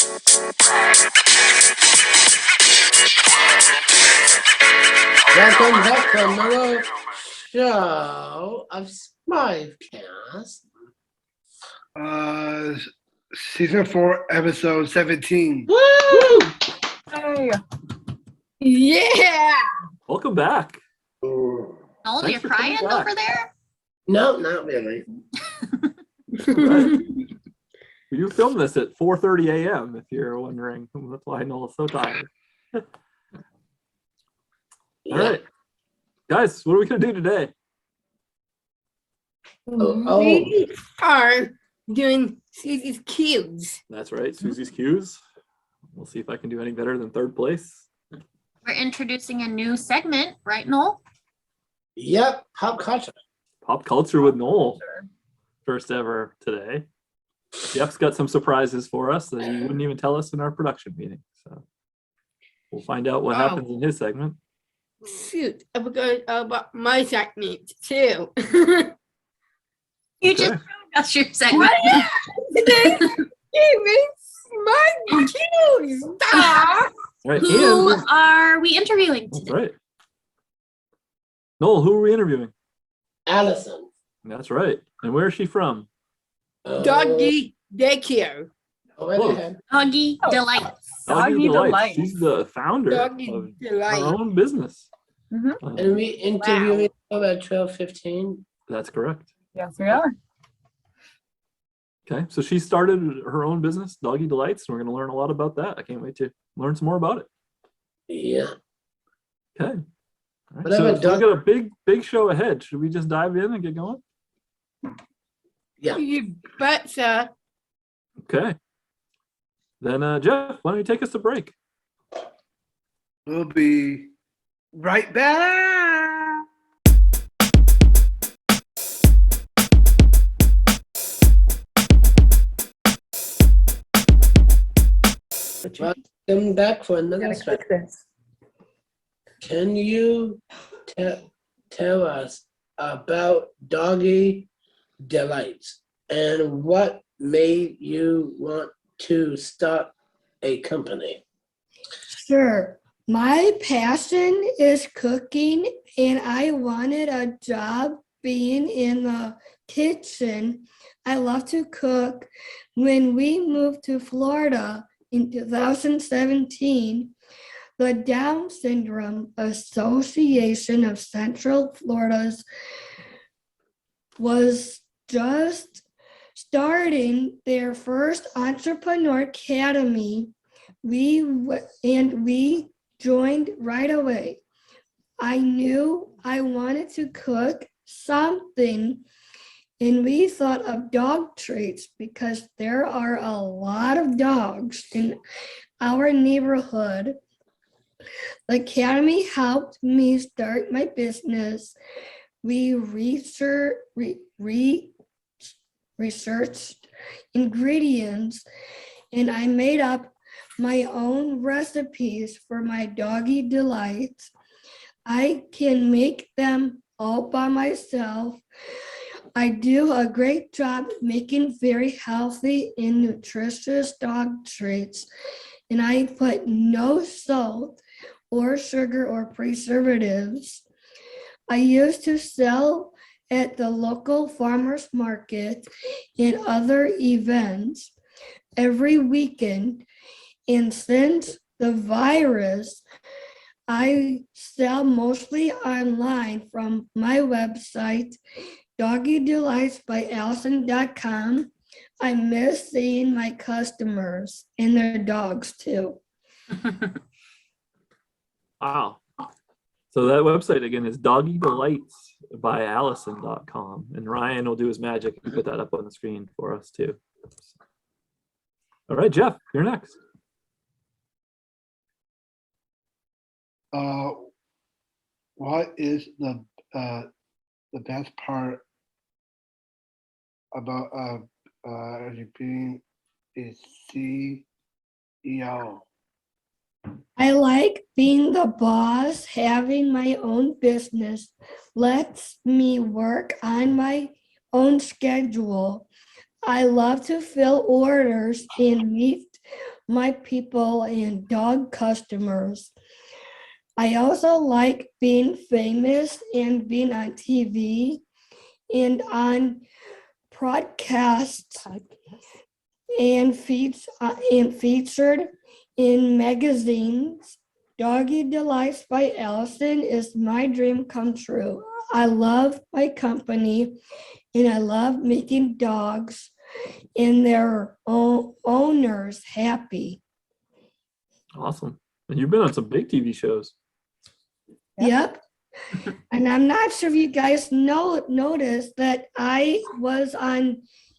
Welcome back to another show of STRIVECast. Season 4, episode 17. Woo! Hey. Yeah. Welcome back. Noel, Thanks you're for coming crying back. over there? No, not really. Right. You filmed this at 4:30 a.m. if you're wondering. That's why Noel's so tired. All right. Guys, what are we going to do today? We are doing Susie's cubes. That's right, Susie's Cues. We'll see if I can do any better than third place. We're introducing a new segment, right, Noel? Yep, pop culture. Pop culture with Noel. First ever today. Jeff's got some surprises for us that he wouldn't even tell us in our production meeting. So we'll find out what happens in his segment. Shoot, I forgot about my segment too. You just Okay. showed us your segment. My cubes. Ah. All right, Who and are we interviewing that's today? right. Noel, who are we interviewing? Allison. That's right. And where is she from? Doggy daycare. Go right Close. ahead. Doggy Delights. Doggy Delights. She's the founder Doggy of her Delights. own business. Mhm. And we interviewing her at 12:15. That's correct. Yes, we are. Okay, so she started her own business, Doggy Delights, and we're going to learn a lot about that. I can't wait to learn some more about it. Yeah. Okay. All right, Whatever, so we've Doug. got a big show ahead. Should we just dive in and get going? Yeah. You betcha. Okay. Then, Jeff, why don't you take us to break? We'll be right back. Welcome back for another show. this. Can you tell us about Doggy Delights and what made you want to start a company? Sure. My passion is cooking, and I wanted a job being in the kitchen. I love to cook. When we moved to Florida in 2017, the Down Syndrome Association of Central Florida's was just starting their first entrepreneur academy. We joined right away. I knew I wanted to cook something, and we thought of dog treats because there are a lot of dogs in our neighborhood. The academy helped me start my business. We researched ingredients, and I made up my own recipes for my Doggy Delights. I can make them all by myself. I do a great job making very healthy and nutritious dog treats, and I put no salt or sugar or preservatives. I used to sell at the local farmers market and other events every weekend. And since the virus, I sell mostly online from my website, Doggy Delights by Allison.com. I miss seeing my customers and their dogs too. Wow. So that website again is Doggy Delights by Allison.com. And Ryan will do his magic and put that up on the screen for us too. All right, Jeff, you're next. What is the best part about you being a CEO? I like being the boss. Having my own business lets me work on my own schedule. I love to fill orders and meet my people and dog customers. I also like being famous and being on TV and on podcasts and featured in magazines. Doggy Delights by Allison is my dream come true. I love my company and I love making dogs and their owners happy. Awesome. And you've been on some big TV shows. Yep. And I'm not sure if you guys noticed that I was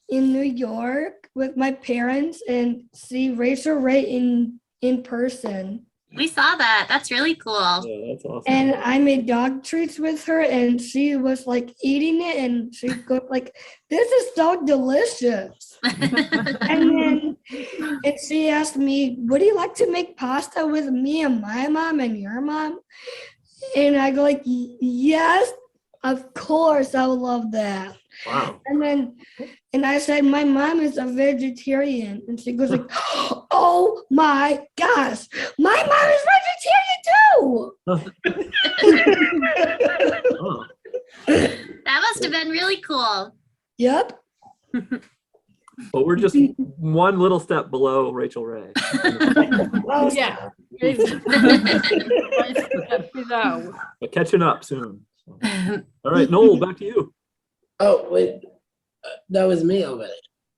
in New York with my parents and see Rachel Ray in person. We saw that. That's really cool. Yeah, that's awesome. And I made dog treats with her and she was like eating it and she goes like, this is so delicious. And she asked me, would you like to make pasta with me and my mom and your mom? And I go like, yes, of course, I would love that. Wow. And I said, my mom is a vegetarian. And she goes like, oh my gosh, my mom is vegetarian too. Oh, That must have been really cool. Yep. but we're just one little step below Rachel Ray. Oh, Yeah. But catching up soon. So. All right, Noel, back to you. Oh, wait. That was me already.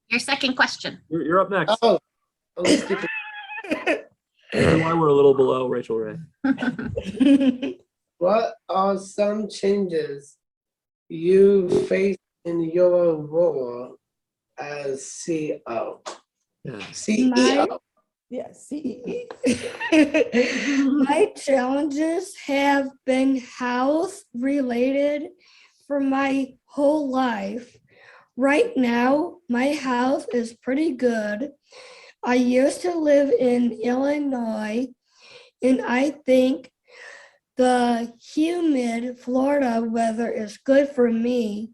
Your second question. You're up next. Oh, let's keep it. That's why we're a little below Rachel Ray. What are some changes you face in your role as CEO? Yeah. CEO. Yes. My challenges have been health related for my whole life. Right now, my health is pretty good. I used to live in Illinois, and I think the humid Florida weather is good for me.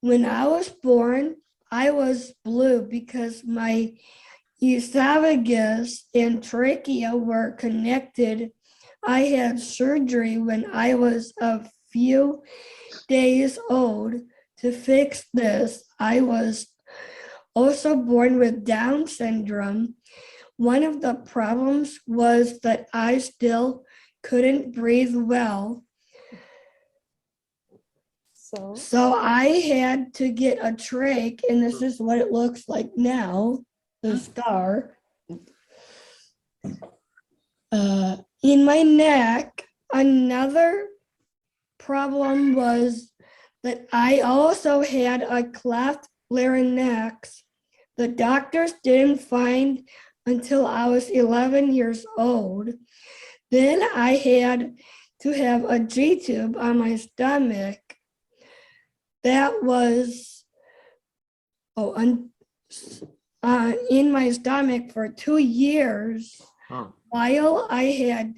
When I was born, I was blue because my esophagus and trachea were connected. I had surgery when I was a few days old to fix this. I was also born with Down syndrome. One of the problems was that I still couldn't breathe well. So I had to get a trach, and this is what it looks like now, the scar. In my neck, another problem was that I also had a cleft larynx. The doctors didn't find until I was 11 years old. Then I had to have a G-tube on my stomach. That was in my stomach for 2 years. Oh. While I had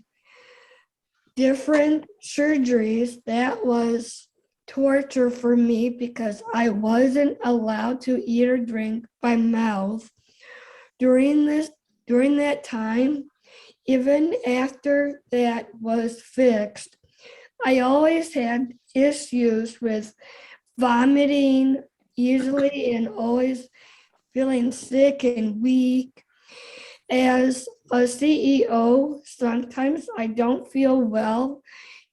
different surgeries. That was torture for me because I wasn't allowed to eat or drink by mouth. During that time, even after that was fixed, I always had issues with vomiting easily and always feeling sick and weak. As a CEO, sometimes I don't feel well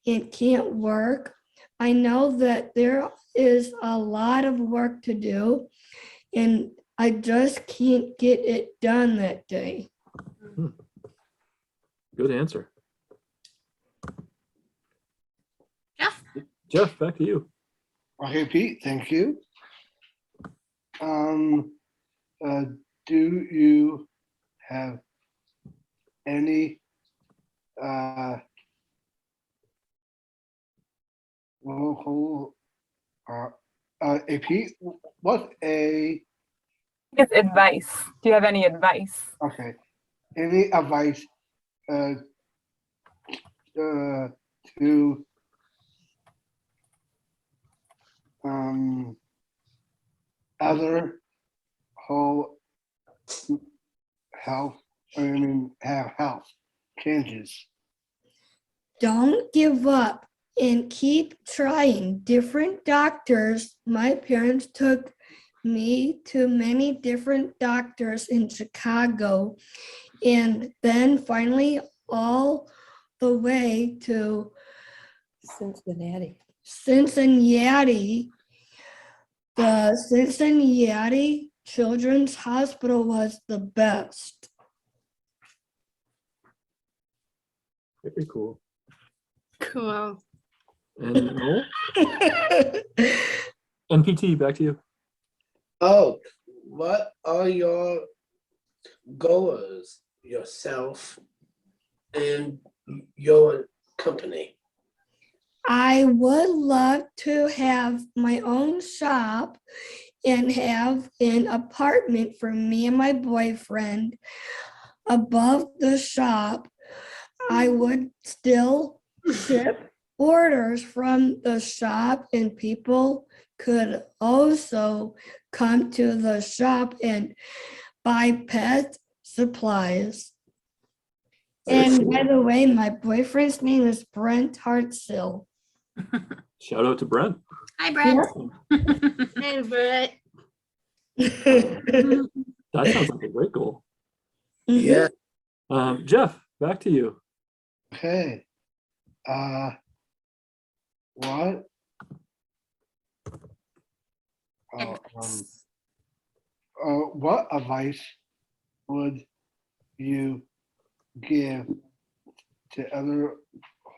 and can't work. I know that there is a lot of work to do, and I just can't get it done that day. Good answer. Jeff? Jeff, back to you. Okay, Pete, thank you. Do you have any Pete, what It's advice. Do you have any advice? okay, any advice to other whole health have health changes. Don't give up and keep trying. Different doctors. My parents took me to many different doctors in Chicago and then finally all the way to Cincinnati. Cincinnati. The Cincinnati Children's Hospital was the best. Very cool. Cool. And Noel? NPT, back to you. Oh, what are your goals, yourself, and your company? I would love to have my own shop and have an apartment for me and my boyfriend. Above the shop, I would still ship orders from the shop, and people could also come to the shop and buy pet supplies. And by the way, my boyfriend's name is Brent Hartsill. Shout out to Brent. Hi, Brett. Hey, Brett. That sounds like a great goal. Yeah, Jeff, back to you. Okay. What? What advice would you give to other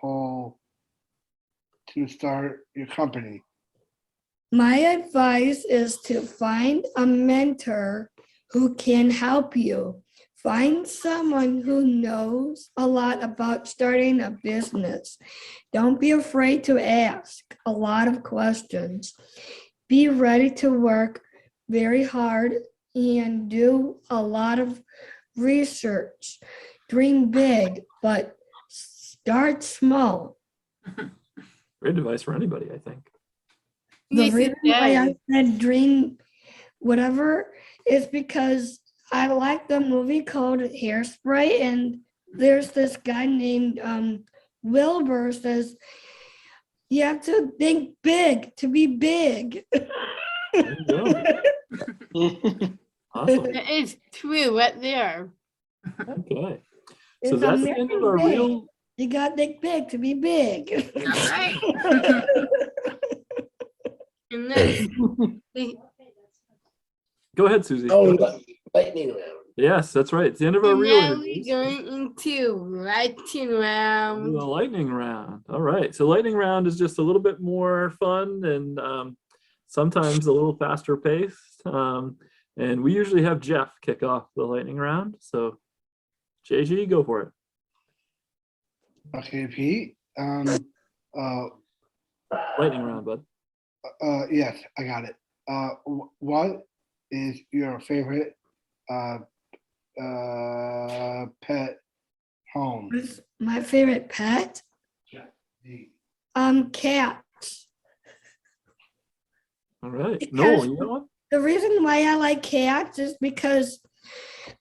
who to start your company? My advice is to find a mentor who can help you. Find someone who knows a lot about starting a business. Don't be afraid to ask a lot of questions. Be ready to work very hard and do a lot of research. Dream big, but start small. Great advice for anybody, I think. The Yes, reason it why I does. said dream whatever is because I like the movie called Hairspray, and there's this guy named Wilbur says, you have to think big to be big. There you go. Awesome. That is true right there. Okay. So It's that's the end of our American real. big. You got to think big to be big. That's right. And that's, Go ahead, Susie. oh, lightning round. Yes, that's right. It's the end of our and real now we're interviews. going into lightning Do round. the lightning round. All right. So lightning round is just a little bit more fun and sometimes a little faster paced. And we usually have Jeff kick off the lightning round. So JG, go for it. Okay, Pete. Lightning round, bud. Yes, I got it. What is your favorite pet home? What's my favorite pet? Cats. All right. Because- Noel, you got one? The reason why I like cats is because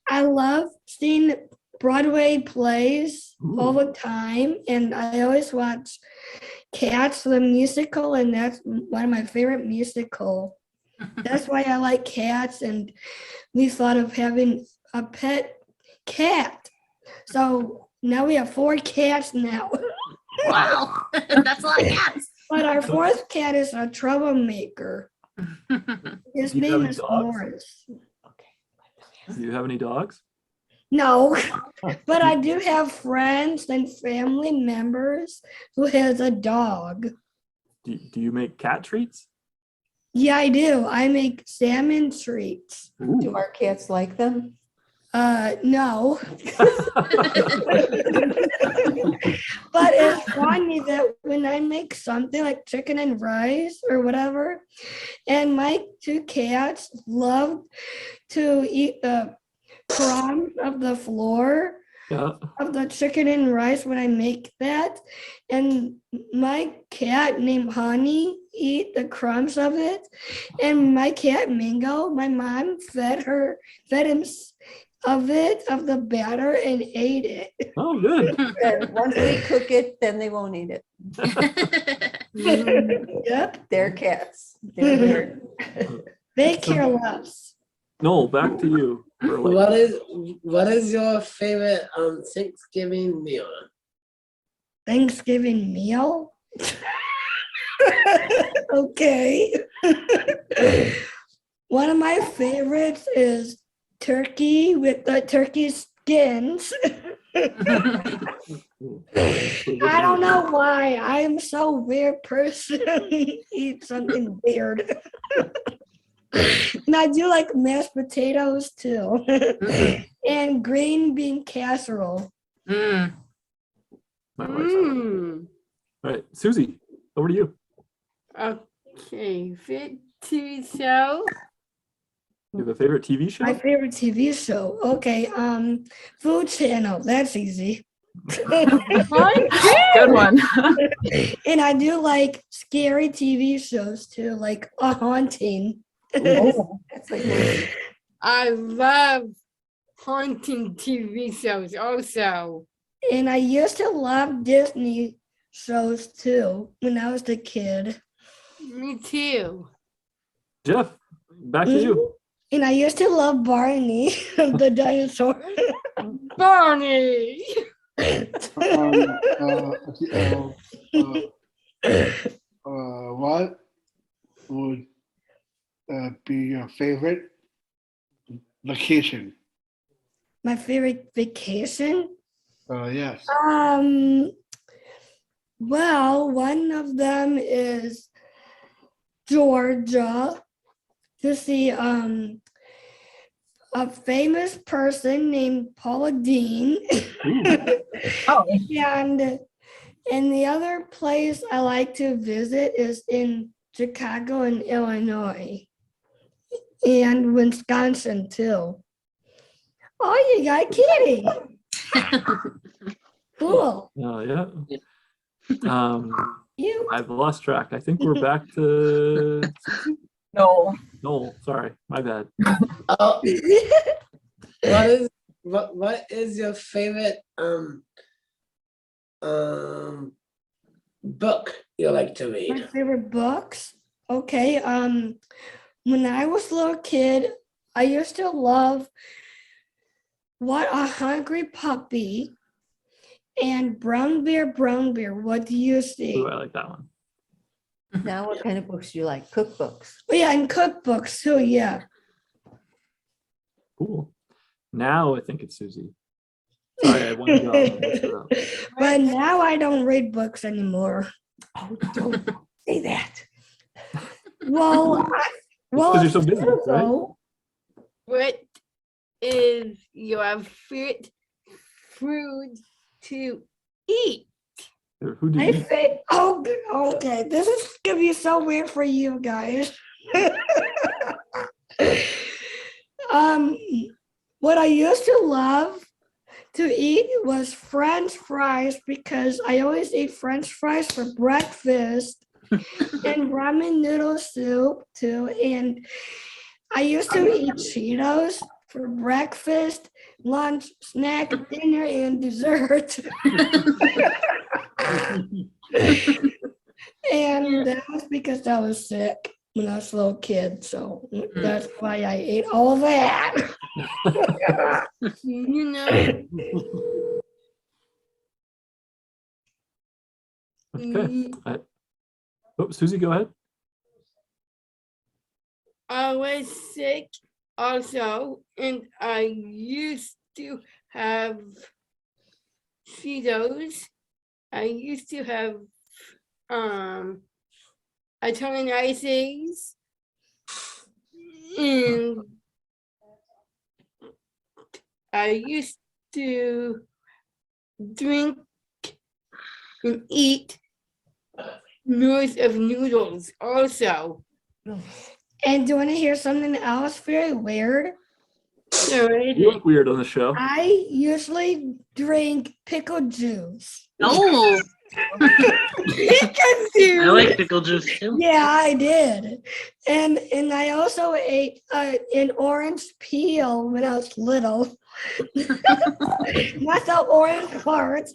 I love seeing Broadway plays all the time, and I always watch Cats, the musical, and that's one of my favorite musical. That's why I like cats, and we thought of having a pet cat. So now we have 4 cats now. Wow. That's a lot of cats. But our 4th cat is a troublemaker. His Do you have name any is dogs? Morris. Do you have any dogs? No, but I do have friends and family members who has a dog. Do you make cat treats? Yeah, I do. I make salmon treats. Do our cats like them? No. But it's funny that when I make something like chicken and rice or whatever, and my 2 cats love to eat the crumbs of the floor Yeah. of the chicken and rice when I make that. And my cat named Honey eat the crumbs of it. And my cat Mingo, my mom fed him of the batter and ate it. Oh, good. And once we cook it, then they won't eat it. Yep, They're cats. They're weird. they care less. Noel, back to you. For like, What is your favorite Thanksgiving meal? Thanksgiving meal? Okay. One of my favorites is turkey with the turkey skins. I don't know why. I am so weird person. Eat something weird. And I do like mashed potatoes too. And green bean casserole. Mm. My wife's out. All right, Susie, over to you. Okay, fit TV show. You have a favorite TV show? My favorite TV show. Okay, Food Channel. That's easy. Good one. And I do like scary TV shows too, like A Haunting. That's like I love haunting TV shows also. And I used to love Disney shows too when I was a kid. Me too. Jeff, back to you. And I used to love Barney, the dinosaur. Barney. What would be your favorite vacation? My favorite vacation? Yes. Well, one of them is Georgia to see a famous person named Paula Dean. Oh, And the other place I like to visit is in Chicago and Illinois and Wisconsin too. Oh, you got kidding. Cool. Yeah. You. I've lost track. I think we're back to no. Noel. Sorry, my bad. Oh, what is your favorite book you like to My read? favorite books. Okay. When I was a little kid, I used to love What a Hungry Puppy and Brown Bear, What Do You See? Ooh, I like that one. now what kind of books do you like? Cookbooks. Oh, yeah, and cookbooks too, yeah. Cool. Now I think it's Susie. Sorry, I wanted to go. I messed it up. But now I don't read books anymore. Oh, don't say that. Well, Because you're so busy, right? so, What is your favorite food to eat? Or who do I you eat? think, oh, okay, this is gonna be so weird for you guys. What I used to love to eat was French fries because I always eat French fries for breakfast and ramen noodle soup too. And I used to eat Cheetos for breakfast, lunch, snack, dinner, and dessert. And that was because I was sick when I was a little kid. So that's why I ate all that. You know, Okay. Oh, Susie, go ahead. I was sick also, and I used to have Cheetos. I used to have Italian ices, and I used to drink and eat noise of noodles also. And do you want to hear something else very weird? You look weird on the show. I usually drink pickle juice. Oh, I like pickle juice too. Yeah, I did. And I also ate an orange peel when I was little. Not the orange parts.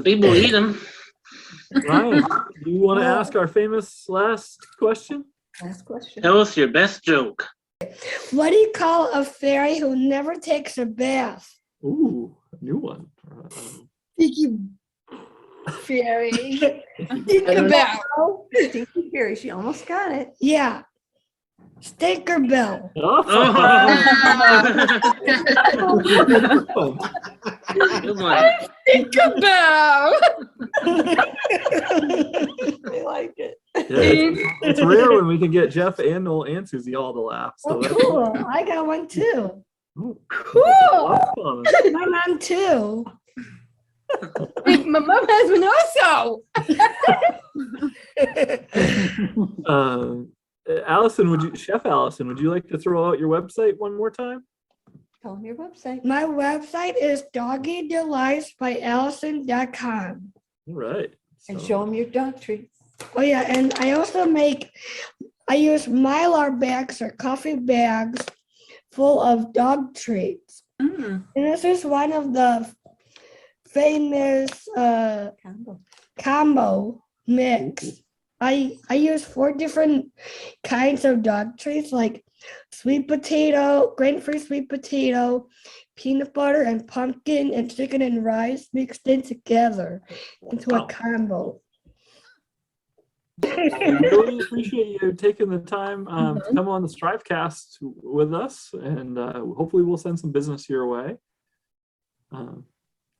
People eat them. Ryan, do you want to ask our famous last question? Last question. Tell us your best joke. What do you call a fairy who never takes a bath? Ooh, a new one. Sticky fairy. I don't know. Oh, Stinky Fairy, she almost got it. Yeah. Stinkerbell. Oh. Good one. Tinkerbell. I like it. Yeah, it's rare when we can get Jeff and Noel and Susie all to laugh. So Oh, that's cool. I got one too. cool. My mom too. My mom has one also. Allison, Chef Allison, would you like to throw out your website one more time? Tell them your website. My website is doggydelights.allison.com. All right. And So- show them your dog treats. Oh yeah, and I also I use Mylar bags or coffee bags full of dog treats. Mm. And this is one of the famous Combo. combo mix. I use 4 different kinds of dog treats like sweet potato, grain-free sweet potato, peanut butter and pumpkin and chicken and rice mixed in together into a Wow. combo. We really appreciate you taking the time to come on the STRIVEcast with us, and hopefully we'll send some business your way.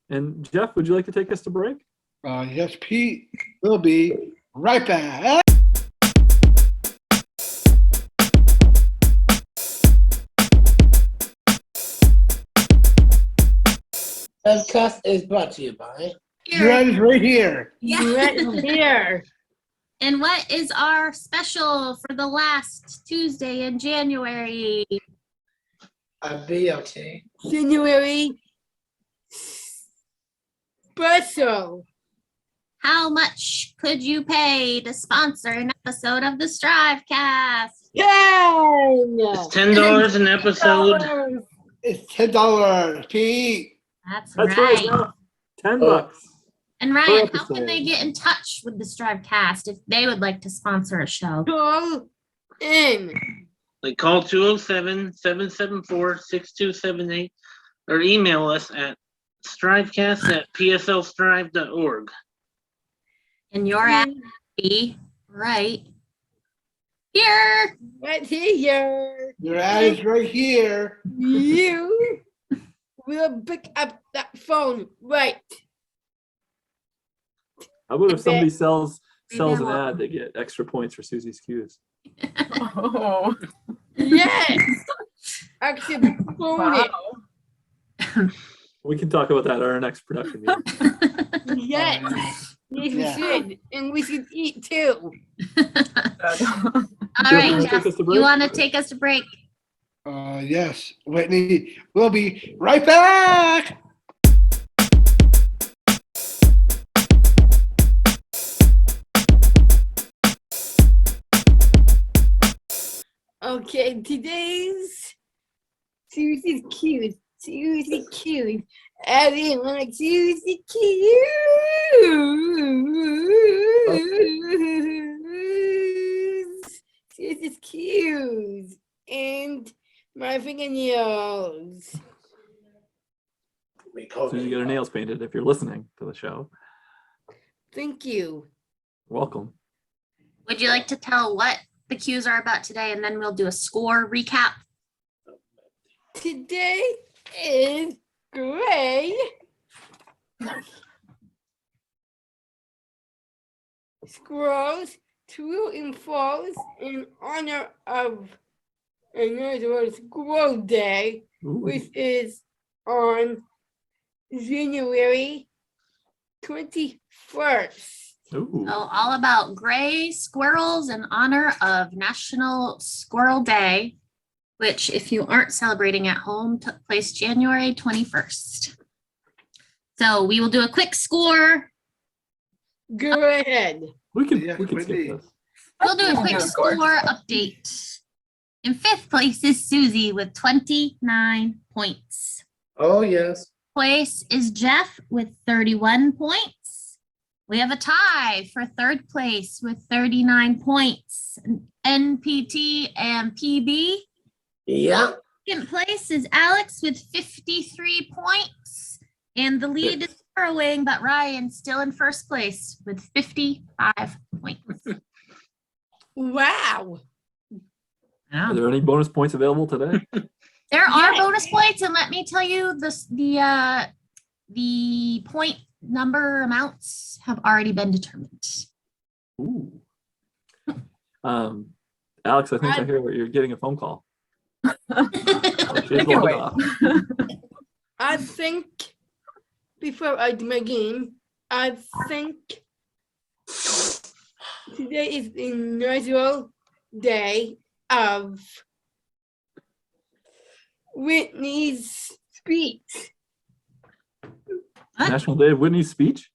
And Jeff, would you like to take us to break? Yes, Pete. We'll be right back. Podcast is brought to you by. You're right here. Right here. And what is our special for the last Tuesday in January? A BOT. January special. How much could you pay to sponsor an episode of the STRIVEcast? It's $10 an episode. It's $10, Pete. That's That's right. Jeff. $10. Oh. And Ryan, how episode. can they get in touch with the STRIVEcast if they would like to sponsor a show? Call in. Like call 207-774-6278 or email us at strivecast@pslstrive.org. And your ad be right here. Right here. Your ad is right here. You will pick up that phone right. How about if Okay. somebody sells Maybe I an won't. ad, they get extra points for Susie's cues. Oh, Yes. Actually, phone it. We can talk about that at our next production meeting. Yes. Yes, we Yeah. should. And we should eat too. All right, wanna Jeff, take us to you break? want to take us to break? Yes, Whitney. We'll be right back. Okay, today's Susie's cute. Susie cute. Everyone Susie cute. Susie's cute. And my fingernails. Susie got her nails painted if you're listening to the show. Thank you. Welcome. Would you like to tell what the cues are about today, and then we'll do a score recap? Today is gray. Squirrels, true and false in honor of another Squirrel Day, Ooh. which is on January 21st. Ooh. So all about gray squirrels in honor of National Squirrel Day, which if you aren't celebrating at home, took place January 21st. So we will do a quick score. Go ahead. We can Yeah, skip Whitney. this. We'll do a quick Yeah, of course. score update. In fifth place is Susie with 29 points. Oh, yes. Place is Jeff with 31 points. We have a tie for third place with 39 points. NPT and PB. Yeah. Second place is Alex with 53 points. And the lead is growing, but Ryan still in first place with 55 points. Wow. Are there any bonus points available today? There are Yes. bonus points, and let me tell you, the point number amounts have already been determined. Ooh. Alex, I think I hear you're getting a phone call. She's logged wait. off. I think before I do my game, I think today is the National Day of Whitney's speech. What? National Day of Whitney's speech?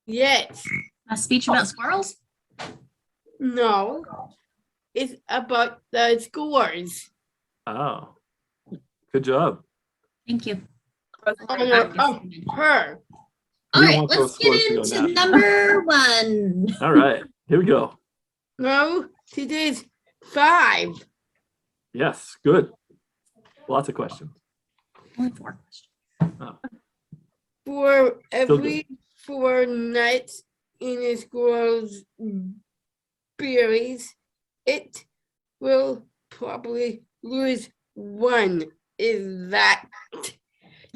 Yes. A speech about squirrels? No. It's about the scores. Oh, good job. Thank you. Honor of her. All We don't right, want those let's get scores to go into down. number one. All right, here we go. No, today's 5. Yes, good. Lots of questions. Only 4 questions. Oh, For Still every 4 nuts in a squirrel's berries, it will probably lose 1. Is that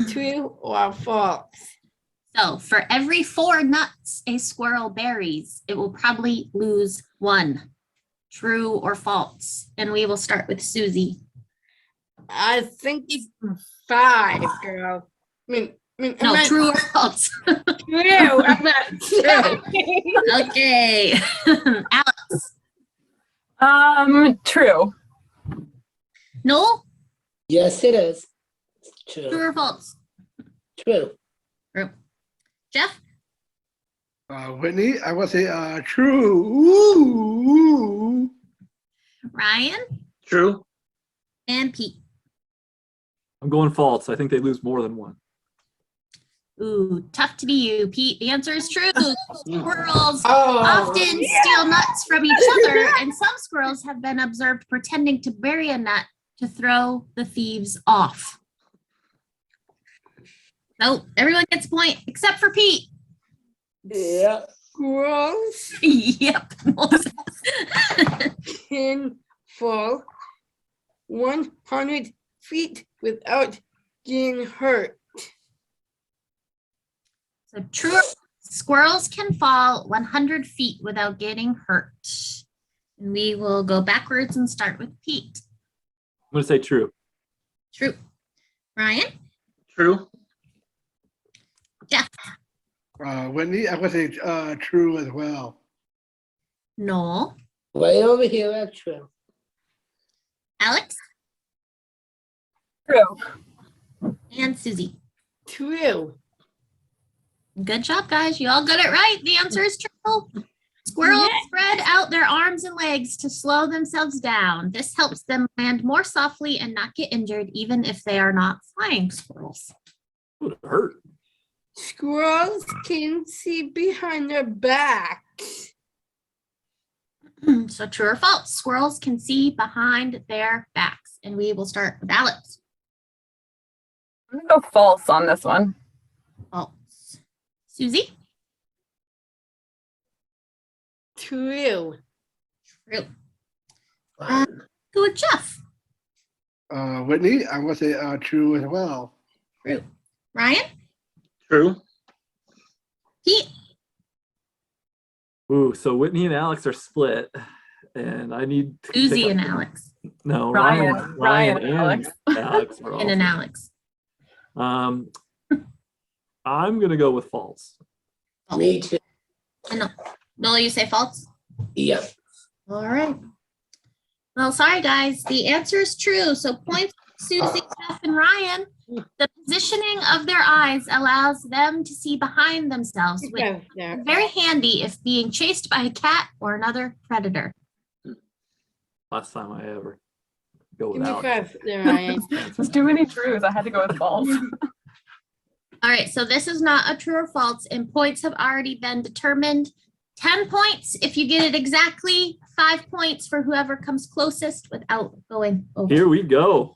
true or false? So for every 4 nuts a squirrel buries, it will probably lose 1. True or false? And we will start with Susie. I think it's 5, girl. No, true or false? True. I'm not true. Okay. True. Noel, Yes, it is. true True. or false? True. True. Jeff? Whitney, I would say true. Ooh. Ryan? True. And Pete. I'm going false. I think they lose more than 1. Ooh, tough to be you, Pete. The answer is true. Squirrels Oh, often steal nuts from each other, and some squirrels have been observed pretending to bury a nut to throw the thieves off. So everyone gets a point except for Pete. Yeah. squirrels Yep. can fall 100 feet without getting hurt. So true. Squirrels can fall 100 feet without getting hurt. And we will go backwards and start with Pete. I'm going to say true. True. Ryan? True. Jeff? Whitney, I would say true as well. Noel? Way over here, that's true. Alex? True. And Susie. True. Good job, guys. You all got it right. The answer is true. Squirrels Yes. spread out their arms and legs to slow themselves down. This helps them land more softly and not get injured, even if they are not flying squirrels. Would have hurt. Squirrels can see behind their backs. So true or false? Squirrels can see behind their backs. And we will start with Alex. I'm gonna go false on this one. False. Susie? True. True. Fine. Go with Jeff. Whitney, I would say true as well. True. Ryan? True. Pete? Ooh, so Whitney and Alex are split, and I need to pick Susie up- and Alex. No, Ryan Ryan and Alex. Alex are And an also- Alex. I'm gonna go with false. Me too. And Noel, you say false? Yep. All right. Well, sorry, guys. The answer is true. So points for Susie, Jeff, and Ryan. The positioning of their eyes allows them to see behind themselves, which is very handy if being chased by a cat or another predator. Last time I ever. go Give with me Alex. 5 there, Ryan. There's too many truths. I had to go with false. All right, so this is not a true or false, and points have already been determined. 10 points if you get it exactly, 5 points for whoever comes closest without going over. Here we go.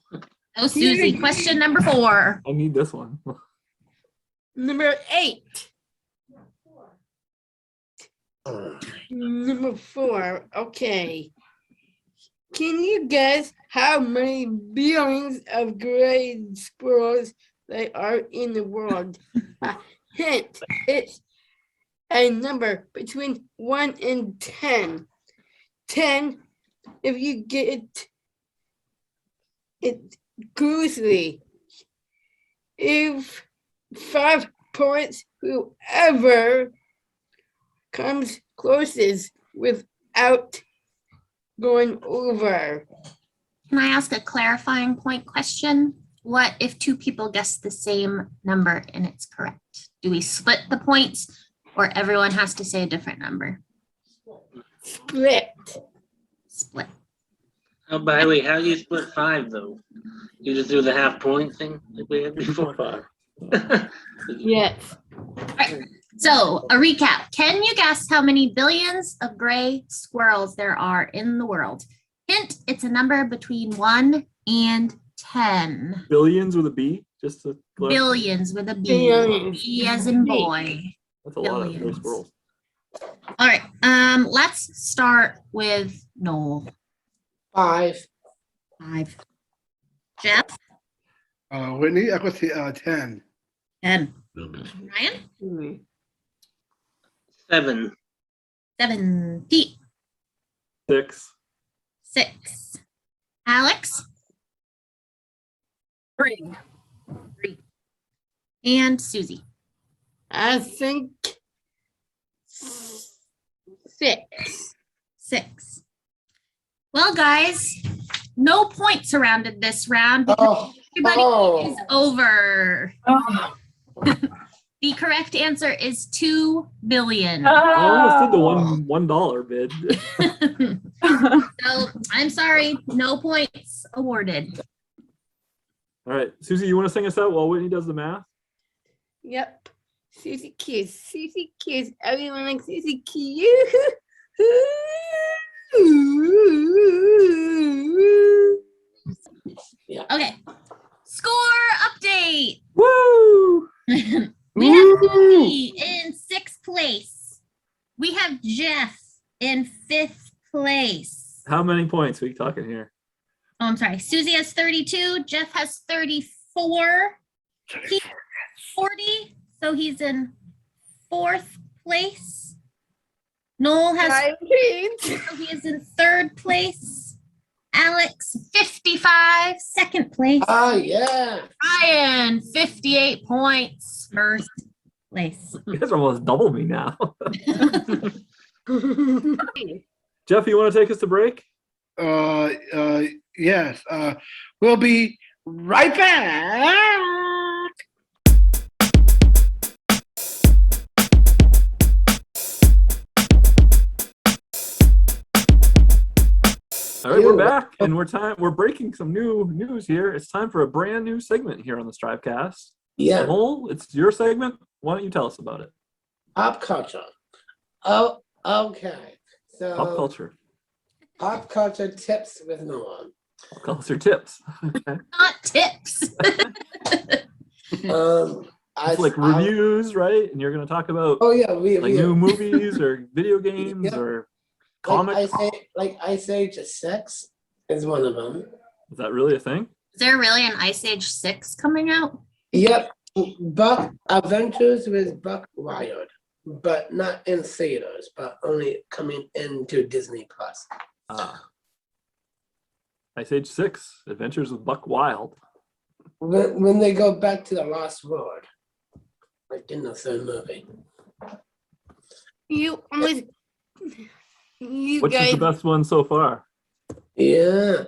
Oh, Susie, question number 4. I need this one. Number 8. Number 4. Okay. Can you guess how many billions of gray squirrels there are in the world? Hint, it's a number between 1 and 10. 10, if you get it closely. If 5 points, whoever comes closest without going over. Can I ask a clarifying point question? What if 2 people guess the same number and it's correct? Do we split the points or everyone has to say a different number? Split. Split. Oh, by the way, how do you split 5 though? You just do the half point thing like we had before? 5. Yes. So a recap, can you guess how many billions of gray squirrels there are in the world? Hint, it's a number between 1 and 10. Billions with a B, just to clarify. Billions with a B. Billions. B as in boy. That's a lot of gray billions. squirrels. All right, let's start with Noel. 5. 5. Jeff? Whitney, I could say 10. 10. Ryan? 7. 7. Pete? 6. 6. Alex? 3. 3. And Susie? I think 6. 6. Well, guys, no points surrounded this round because everybody is over. Oh. The correct answer is 2 billion. I almost did the $1 bid. So I'm sorry, no points awarded. All right, Susie, you want to sing us out while Whitney does the math? Yep. Susie Kiss. Susie Kiss. Everyone likes Susie Kiss. Okay, score update. Woo! We have Susie in 6th place. We have Jeff in 5th place. How many points are we talking here? Oh, I'm sorry. Susie has 32. Jeff has 34. He's 40. So he's in 4th place. Noel has 15. So he is in 3rd place. Alex, 55. 2nd place. Oh, yeah. Ryan, 58 points. 1st place. You guys are almost double me now. Jeff, you want to take us to break? Yes. We'll be right back. All right, we're back, and we're breaking some new news here. It's time for a brand new segment here on the STRIVECast. Yeah. Noel, it's your segment. Why don't you tell us about it? Pop culture. Oh, okay. So Pop culture. Pop culture tips with Noel. Pop culture tips. Okay. Not tips. It's like reviews, right? And you're going to talk about Oh yeah, like new movies or video games Yep. or comics. I say just 6 is one of them. Is that really a thing? Is there really an Ice Age 6 coming out? Yep. Buck Adventures with Buck Wild, but not in theaters, but only coming into Disney Plus. Ice Age 6, Adventures with Buck Wild. When they go back to the Lost World, like in the 3rd movie. You almost. You Which is guys. the best one so far? Yeah.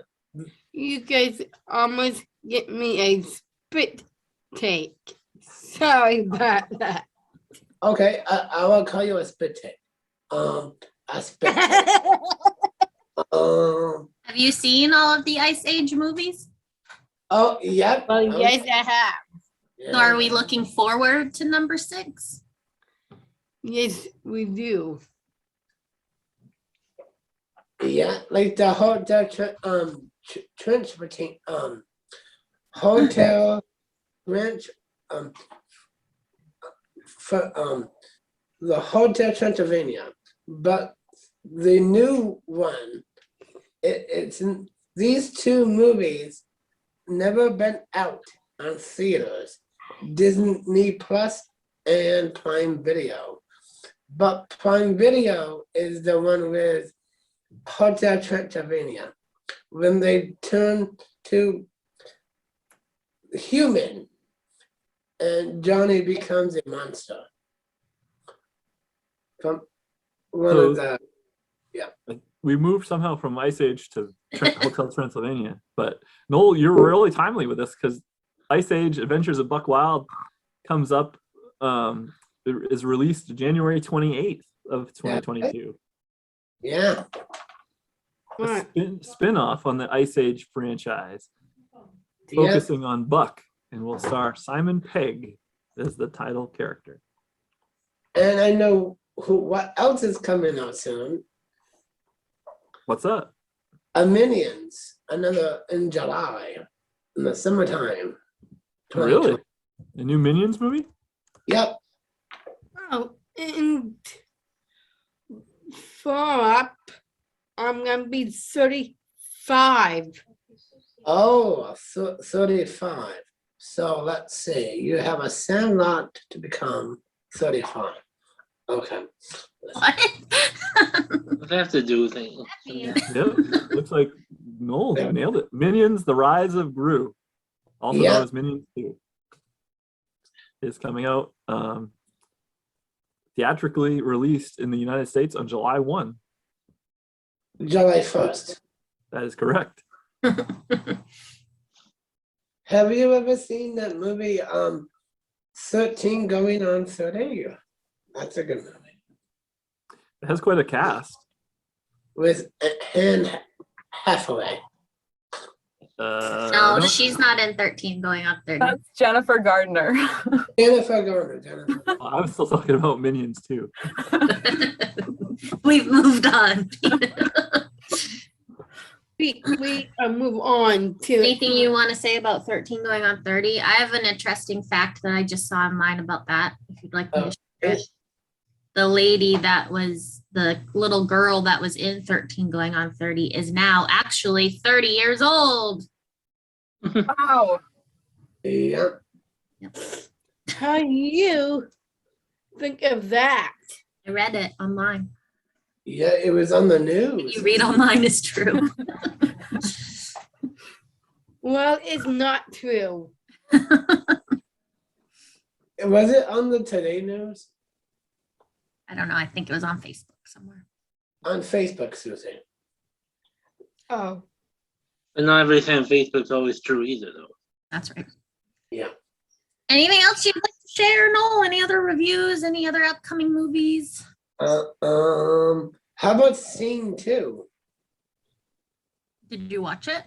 You guys almost get me a spit take. Sorry about that. Okay, I will call you a spit take. A spit take. Have you seen all of the Ice Age movies? Oh, yep. Well, Oh, yes, I have. So are we looking forward to number 6? Yes, we do. Yeah, like the hotel, transporting, hotel, ranch, for, the Hotel Transylvania, but the new one, it's these two movies never been out on theaters, Disney Plus and Prime Video. But Prime Video is the one with Hotel Transylvania. When they turn to human and Johnny becomes a monster. From one of the, We moved somehow from Ice Age to Hotel Transylvania, but Noel, you're really timely with this because Ice Age Adventures of Buck Wild comes up, is released January 28th of 2022. yeah, Right. Spin-off on the Ice Age franchise, yeah. focusing on Buck, and will star Simon Pegg as the title character. And I know what else is coming out soon. What's that? Minions, another in July, in the summertime. Really? A new Minions movie? Yep. Oh, and far up, I'm gonna be 35. Oh, 35. So let's see. You have a sandlot to become 35. Okay. What? What they have to do with things. Yep. Looks like Noel nailed it. Minions: The Rise of Gru, also Yeah. known as Minions 2, is coming out theatrically released in the United States on July 1. July 1st. That is correct. Have you ever seen that movie 13 Going on 30? That's a good movie. It has quite a cast. With Anne Hathaway. No, she's not in 13 going on 30. That's Jennifer Gardner. Jennifer Garner. I was still talking about Minions too. We've moved on. We move on to Anything you want to say about 13 going on 30? I have an interesting fact that I just saw online about that. If you'd like me to share it. The lady that was the little girl that was in 13 going on 30 is now actually 30 years old. Wow. Yeah. how you think of that. I read it online. Yeah, it was on the What news. you read online is true. Well, it's not true. Was it on the Today News? I don't know. I think it was on Facebook somewhere. On Facebook, Susie. Oh, But not everything on Facebook's always true either, though. That's right. Yeah. Anything else you'd like to share, Noel? Any other reviews? Any other upcoming movies? How about Scene 2? Did you watch it?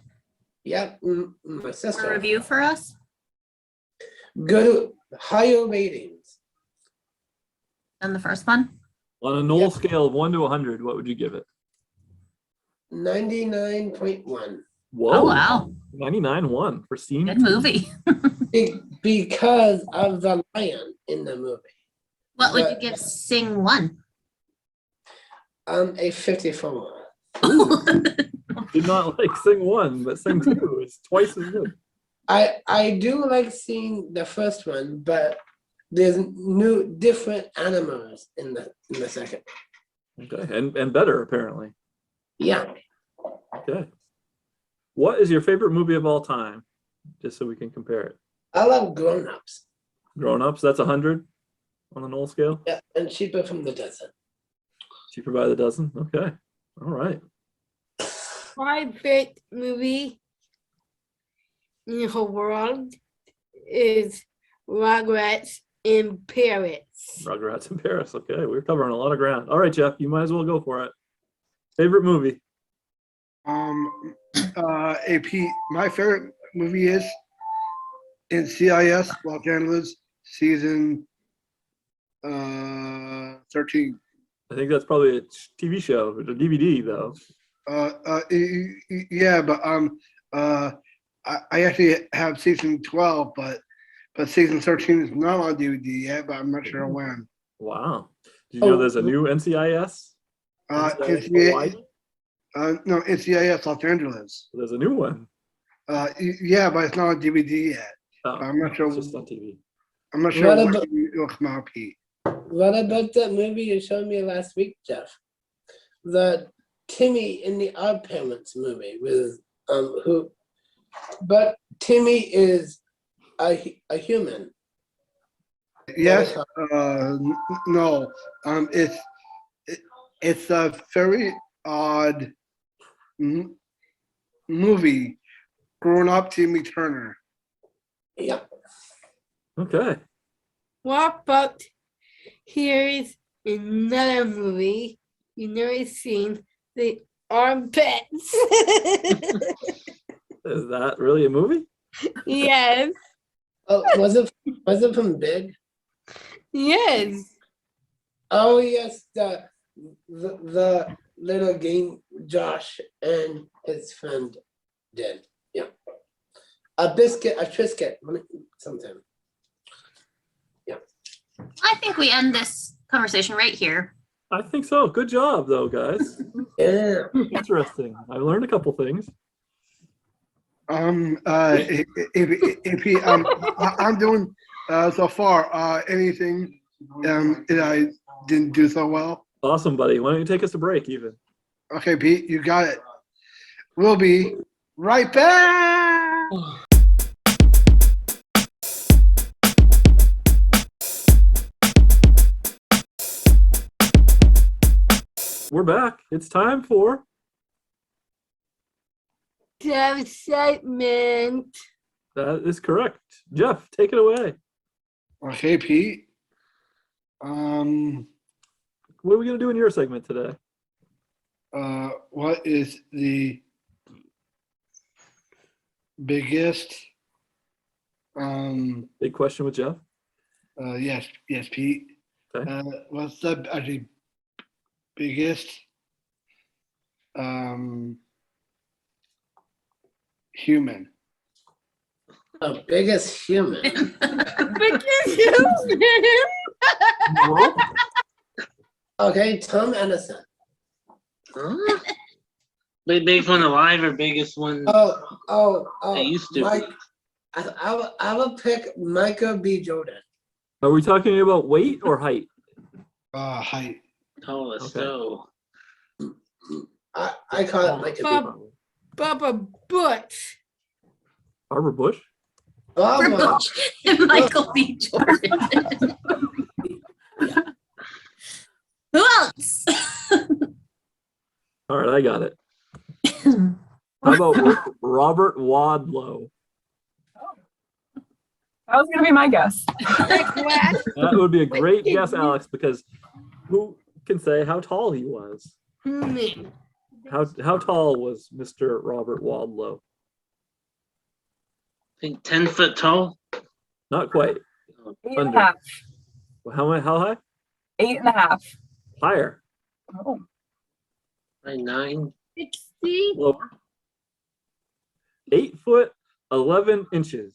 Yep, my A sister. review for us? Good, higher ratings. Than the first one? On a Noel Yep. scale of 1 to 100, what would you give it? 99.1. Whoa. Oh, wow. 99.1 for Scene. Good movie. Because of the lion in the movie. What would you But- give Sing 1? A 54. Did not like Sing 1, but Sing 2 is twice as good. I do like seeing the first one, but there's new different animals in the second. Okay, and better apparently. Yeah. Okay. What is your favorite movie of all time? Just so we can compare it. I love grown-ups. Grown Ups, that's 100 on the Noel scale. Yeah, and Cheaper from the Desert. Cheaper by the dozen. Okay. All right. my favorite movie in the whole world is Rugrats in Paris. Rugrats in Paris. Okay, we're covering a lot of ground. All right, Jeff, you might as well go for it. Favorite movie? AP, my favorite movie is NCIS Los Angeles season 13. I think that's probably a TV show, or a DVD though. Yeah, but I actually have season 12, but season 13 is not on DVD yet, but I'm not sure when. Wow. Did you know there's a new NCIS? NCIS, no, NCIS Los Angeles. There's a new one. Yeah, but it's not on DVD yet. Oh, I'm not sure. it's just on TV. I'm not sure What when about- it'll come out, Pete. What about that movie you showed me last week, Jeff? The Timmy in the Odd Parents movie with who? But Timmy is a human. Yes, no, it's a very odd movie. Grown up Timmy Turner. Yeah. Okay. What about here's another movie you never seen, The Armpits. Is that really a movie? Yes, Oh, was it from Big? yes. Oh yes, the little game Josh and his friend did. Yeah. A Triscuit, sometime. I think we end this conversation right here. I think so. Good job, though, guys. Yeah. Interesting. I learned a couple things. If I'm doing so far. Anything that I didn't do so well? Awesome, buddy. Why don't you take us a break, even? Okay, Pete, you got it. We'll be right back. We're back. It's time for The excitement. that is correct. Jeff, take it away. Okay, Pete. What are we gonna do in your segment today? What is the biggest? Big question with Jeff. Yes, Pete. Okay. What's the actually biggest human? The biggest human. Okay, Tom Anderson. Huh? Biggest one alive or biggest one? Oh. They used to Mike. be. I will pick Michael B. Jordan. Are we talking about weight or height? Height. Tallest, Okay. so. I call it Michael B. Bob, Baba Butch. Barbara Bush? Oh, And Michael B. Jordan. Who else? All right, I got it. How about Robert Wadlow? That was going to be my guess. That would be a great guess, Alex, because who can say how tall he was? Human. How tall was Mr. Robert Wadlow? I think 10 foot tall. Not quite. 8.5. How high? 8.5. Higher. Oh. Right, 9. 60. Lower. 8 foot 11 inches.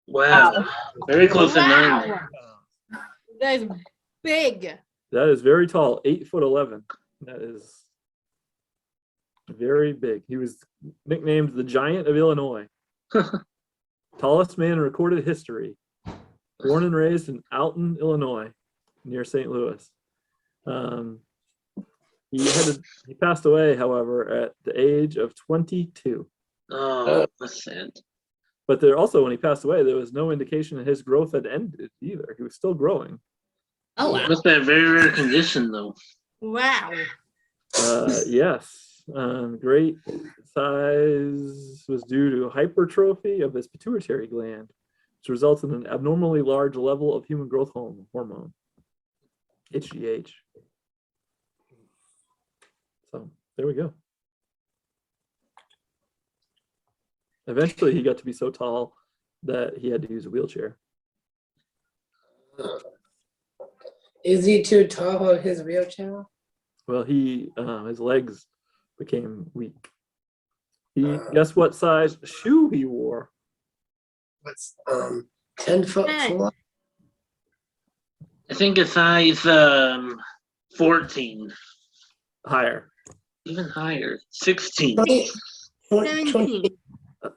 Wow. Very close to 9. Wow. That's big. That is very tall. 8 foot 11. That is very big. He was nicknamed the Giant of Illinois. Tallest man in recorded history. Born and raised in Alton, Illinois, near St. Louis. He passed away, however, at the age of 22. Oh, that's sad. But there also, when he passed away, there was no indication that his growth had ended either. He was still growing. Oh, wow. Must be a very rare condition, though. Wow. Yes. Great size was due to hypertrophy of his pituitary gland, which results in an abnormally large level of human growth hormone, HGH. So there we go. Eventually, he got to be so tall that he had to use a wheelchair. Is he too tall for his wheelchair? Well, his legs became weak. Guess what size shoe he wore? What's 10'4"? I think it's size 14. Higher. Even higher. 16. 20, 17.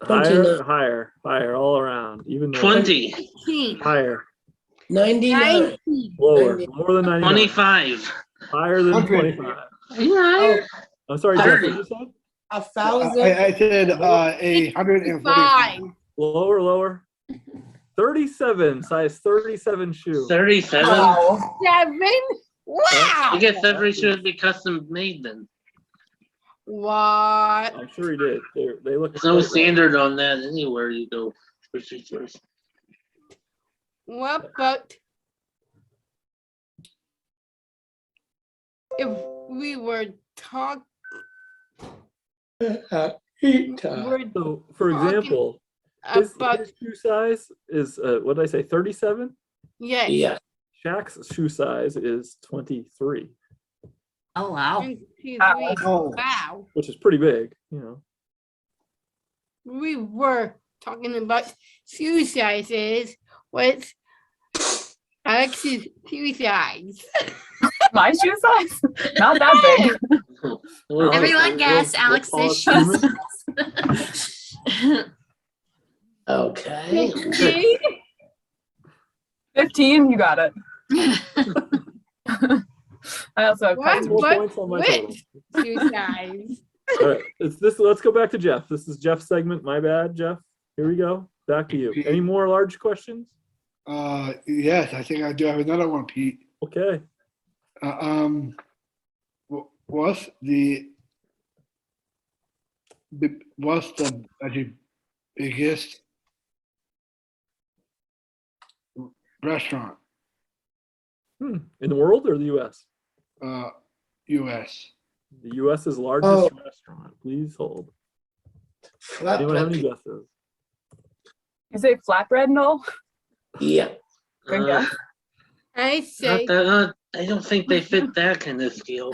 Higher, all around. Even more. 20. 18. Higher, 99. 19. lower, 90. more than 99. 25. Higher than 100. 25. Are you higher? I'm sorry, Jeff, what 30. did you say? 1,000. I said 145. 5. Lower. 37, size 37 shoe. 37. Wow. 7. Wow. I guess every should be custom made then. What? I'm sure he did. They look. There's no standard on that anywhere you go. First. What about if we were talking? So, for example, his About shoe size is what did I say? 37. yes. Yeah. Shaq's shoe size is 23, Oh, wow. 23. Oh. Wow. which is pretty big. You know. We were talking about shoe sizes. What's Alex's shoe size? My shoe size? Not that big. Everyone guess We'll Alex's pause shoe a size. Okay. 15? 15, you got it. I also have What? More What? points on my Which total. shoe size? All right, let's go back to Jeff. This is Jeff's segment. My bad, Jeff. Here we go. Back to you. Any more large questions? Yes, I think I do have another one, Pete. Okay. What's the actually biggest restaurant? In the world or the U.S.? U.S. The U.S.'s largest Oh. restaurant. Please hold. Flatbread Anyone have any pizza. guesses? You say flatbread, Noel? Yeah. Good guess. I say I don't think they fit that kind of scale.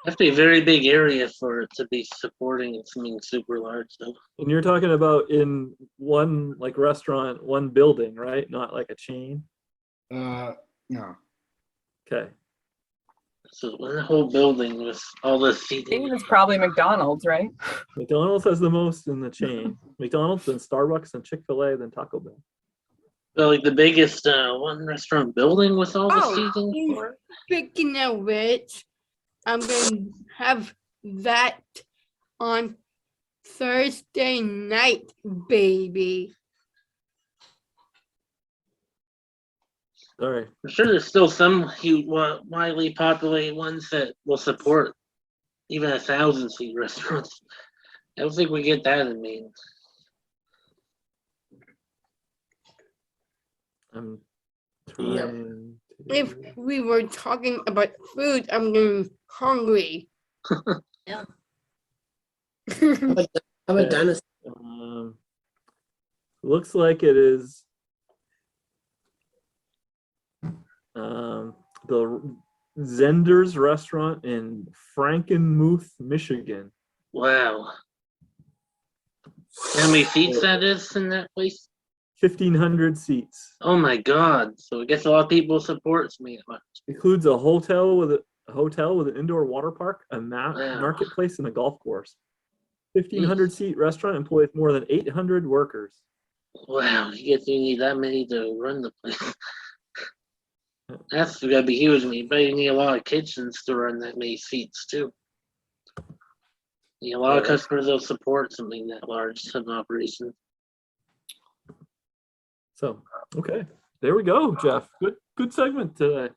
Have to be a very big area for it to be supporting something super large, though. And you're talking about in one like restaurant, one building, right? Not like a chain. No. Okay. So one whole building with all the I think seating. it's probably McDonald's, right? McDonald's has the most in the chain. McDonald's, then Starbucks, then Chick-fil-A, then Taco Bell. Well, like the biggest one restaurant building with all the Oh, seating for it. speaking of which, I'm going to have that on Thursday night, baby. Sorry. I'm sure there's still some huge, widely populated ones that will support even 1,000-seat restaurants. I don't think we get that in Maine. I'm Yeah. trying If to... we were talking about food, I'm getting hungry. Yeah. How about Okay. dinosaur? Looks like it is the Zender's restaurant in Frankenmuth, Michigan. Wow. How many seats that is in that place? 1,500 seats. Oh my God. So I guess a lot of people support me. Includes a hotel with an indoor water park, a Wow. marketplace, and a golf course. 1,500 seat restaurant employs more than 800 workers. Wow, you need that many to run the place. That's gotta be huge. I mean, but you need a lot of kitchens to run that many seats too. A lot of customers will support something that large, of an operation. So, okay, there we go, Jeff. Good segment today.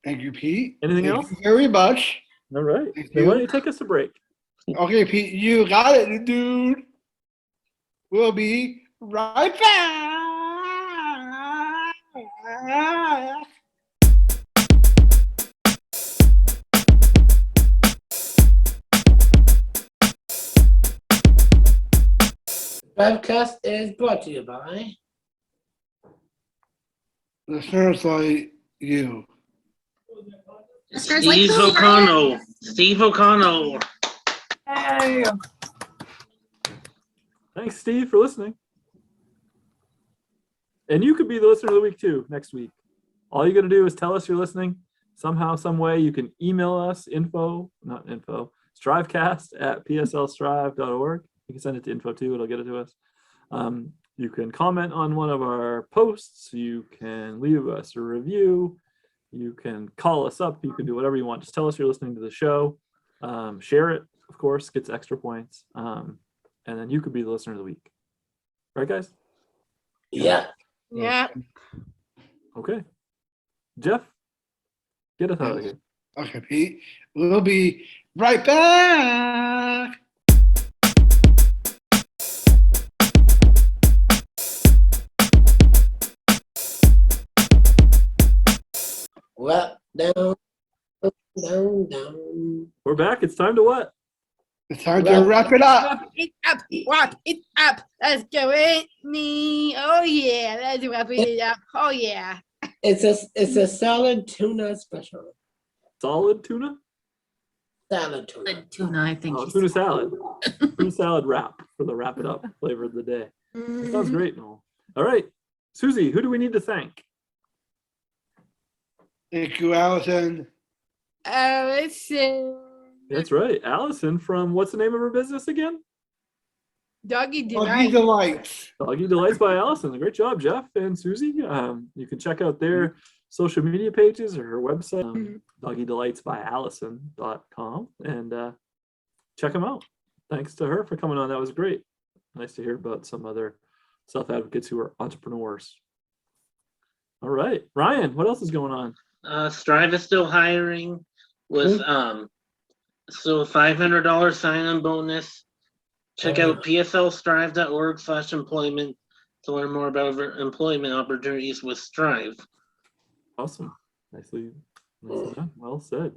Thank you, Pete. Anything Thank else? you very much. All right. Thank Then why you. don't you take us a break? Okay, Pete, you got it, dude. We'll be right back. STRIVECast is brought to you by Listeners like you. Listeners like Steve who, Ryan? O'Connell. Steve O'Connell. Hey. Thanks, Steve, for listening. And you could be the listener of the week too next week. All you got to do is tell us you're listening somehow, some way. You can email us strivecast@pslstrive.org. You can send it to info too. It'll get it to us. You can comment on one of our posts. You can leave us a review. You can call us up. You can do whatever you want. Just tell us you're listening to the show. Share it, of course, gets extra points. And then you could be the listener of the week. Right, guys? yeah. Yeah. Okay. Jeff, get us out of here. Okay, Pete. We'll be right back. Well, down. We're back. It's time to what? It's time to wrap it up. Wrap it up. Wrap it up. Let's go, Whitney. Oh yeah. Let's wrap it up. Oh yeah. It's a salad tuna special. Solid tuna? Salad tuna. Good tuna, I think. Oh, he tuna said. salad. Tuna salad wrap for the wrap it up flavor of the day. That sounds great, Noel. All right. Susie, who do we need to thank? Thank you, Allison. Allison. That's right. Allison from, what's the name of her business again? Doggy Doggy Delights. Delights. Doggy Delights by Allison. Great job, Jeff and Susie. You can check out their social media pages or her website, doggydelightsbyallison.com, and check them out. Thanks to her for coming on. That was great. Nice to hear about some other self-advocates who are entrepreneurs. All right. Ryan, what else is going on? Strive is still hiring with so $500 sign-on bonus. Check out pslstrive.org/employment to learn more about employment opportunities with Strive. Awesome. Nicely done. Well said.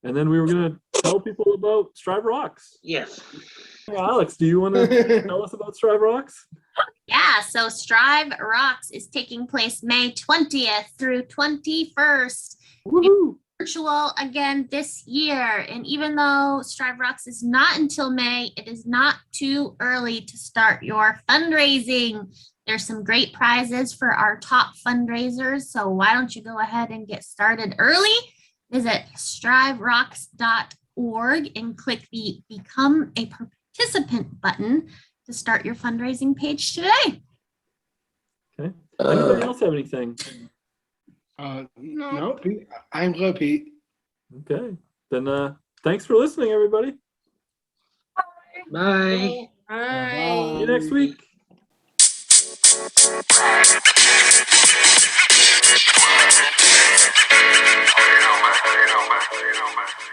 And then we were going to tell people about Strive Rocks. Yes. Alex, do you want to tell us about Strive Rocks? Yeah, so Strive Rocks is taking place May 20th through 21st. Woohoo! Virtual again this year. And even though Strive Rocks is not until May, it is not too early to start your fundraising. There's some great prizes for our top fundraisers. So why don't you go ahead and get started early? Visit striverocks.org and click the Become a Participant button to start your fundraising page today. Okay. Anybody else have anything? No, Pete. I'm good, Pete. Okay. Then thanks for listening, everybody. Bye. Bye. See you next week.